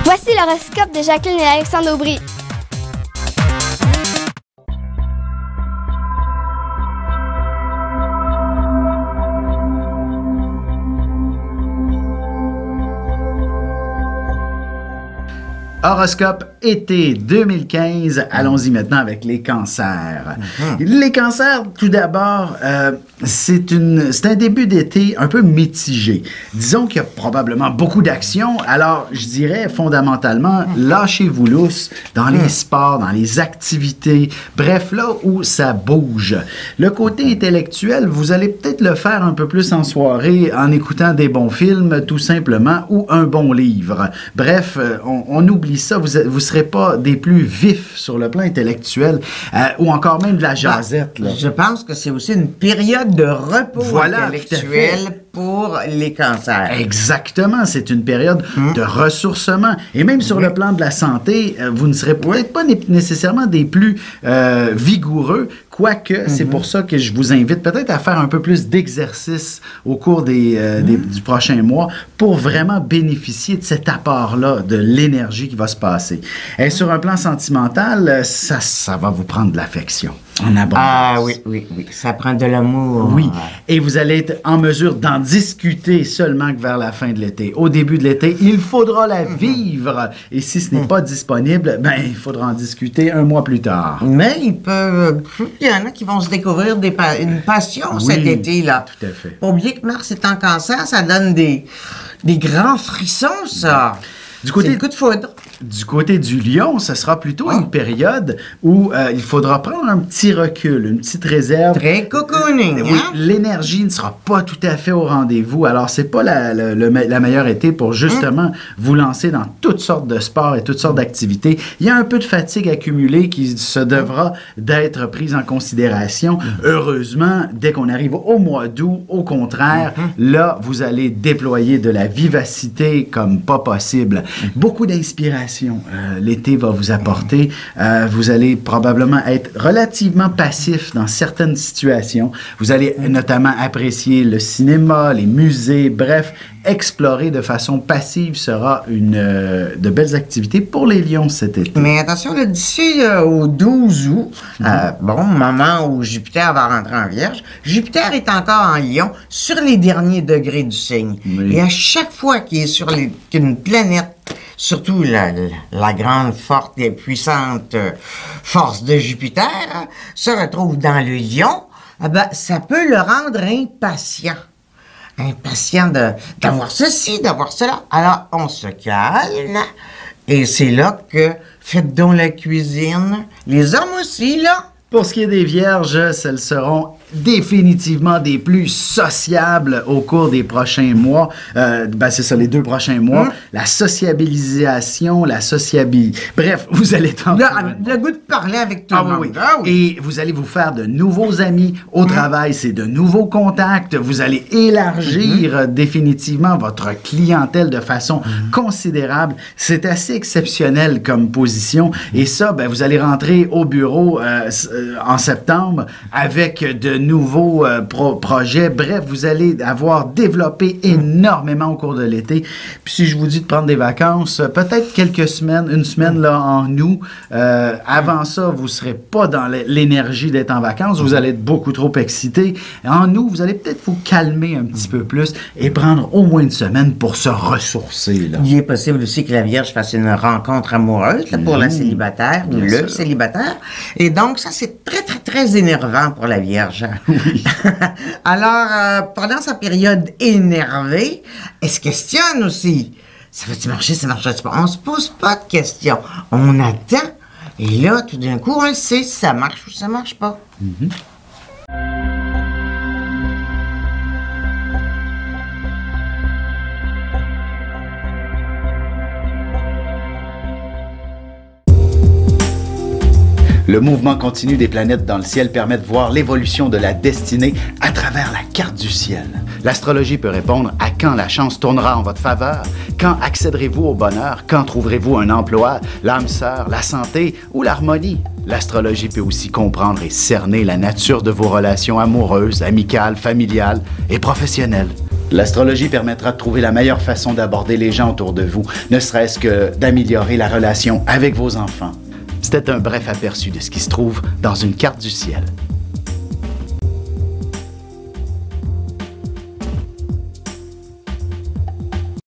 Voici l'horoscope de Jacqueline et Alexandre Aubry. Horoscope été 2015. Allons-y maintenant avec les cancers. Les cancers, tout d'abord, c'est un début d'été un peu mitigé. Disons qu'il y a probablement beaucoup d'actions. Alors, je dirais fondamentalement, lâchez-vous lousse dans les sports, dans les activités, bref, là où ça bouge. Le côté intellectuel, vous allez peut-être le faire un peu plus en soirée en écoutant des bons films, tout simplement, ou un bon livre. Bref, on oublie ça, vous ne serez pas des plus vifs sur le plan intellectuel ou encore même de la jasette. Là. Je pense que c'est aussi une période de repos intellectuel pour les cancers. Exactement, c'est une période de ressourcement. Et même sur le plan de la santé, vous ne serez peut-être pas nécessairement des plus vigoureux, quoique c'est pour ça que je vous invite peut-être à faire un peu plus d'exercice au cours du prochain mois pour vraiment bénéficier de cet apport-là, de l'énergie qui va se passer. Et sur un plan sentimental, ça va vous prendre de l'affection. En abondance. Ah oui, ça prend de l'amour. Oui, et vous allez être en mesure d'en discuter seulement que vers la fin de l'été. Au début de l'été, il faudra la vivre. Et si ce n'est pas disponible, ben il faudra en discuter un mois plus tard. Mais il y en a qui vont se découvrir une passion cet été-là. Tout à fait. Pas oublier que Mars est en cancer, ça donne des grands frissons, ça. C'est le coup de foudre. Du côté du lion, ce sera plutôt une période où il faudra prendre un petit recul, une petite réserve. Très cocooning, Oui, l'énergie ne sera pas tout à fait au rendez-vous. Alors, c'est pas la meilleure été pour justement vous lancer dans toutes sortes de sports et toutes sortes d'activités. Il y a un peu de fatigue accumulée qui se devra d'être prise en considération. Heureusement, dès qu'on arrive au mois d'août, au contraire, là, vous allez déployer de la vivacité comme pas possible. Beaucoup d'inspiration. L'été va vous apporter. Vous allez probablement être relativement passif dans certaines situations. Vous allez notamment apprécier le cinéma, les musées, bref, explorer de façon passive sera de belles activités pour les lions cet été. Mais attention, d'ici au 12 août, moment où Jupiter va rentrer en Vierge, Jupiter est encore en Lion sur les derniers degrés du signe. Oui. Et à chaque fois qu'il est sur qu'une planète, surtout la grande, forte et puissante force de Jupiter, se retrouve dans le Lion, ça peut le rendre impatient. Impatient d'avoir ceci, d'avoir cela. Alors, on se calme. Et c'est là que faites donc la cuisine. Les hommes aussi, là. Pour ce qui est des vierges, celles seront définitivement des plus sociables au cours des prochains mois. C'est ça, les 2 prochains mois. La sociabilisation, Bref, vous allez tenter... Le goût de parler avec tout le monde. Oui. Et vous allez vous faire de nouveaux amis. Au travail, c'est de nouveaux contacts. Vous allez élargir définitivement votre clientèle de façon considérable. C'est assez exceptionnel comme position. Et ça, vous allez rentrer au bureau en septembre avec de nouveaux projets. Bref, vous allez avoir développé énormément au cours de l'été. Puis si je vous dis de prendre des vacances, peut-être quelques semaines, une semaine là en août. Avant ça, vous ne serez pas dans l'énergie d'être en vacances. Vous allez être beaucoup trop excité. En août, vous allez peut-être vous calmer un petit peu plus et prendre au moins une semaine pour se ressourcer. Là. Il est possible aussi que la Vierge fasse une rencontre amoureuse là, pour la célibataire ou le célibataire. Et donc, ça, c'est très, très, très énervant pour la Vierge. Oui. Alors, pendant sa période énervée, elle se questionne aussi. Ça va-tu marcher, ça marche pas? On se pose pas de questions. On attend. Et là, tout d'un coup, on le sait si ça marche ou ça marche pas. Le mouvement continu des planètes dans le ciel permet de voir l'évolution de la destinée à travers la carte du ciel. L'astrologie peut répondre à quand la chance tournera en votre faveur, quand accéderez-vous au bonheur, quand trouverez-vous un emploi, l'âme sœur, la santé ou l'harmonie. L'astrologie peut aussi comprendre et cerner la nature de vos relations amoureuses, amicales, familiales et professionnelles. L'astrologie permettra de trouver la meilleure façon d'aborder les gens autour de vous, ne serait-ce que d'améliorer la relation avec vos enfants. C'était un bref aperçu de ce qui se trouve dans une carte du ciel.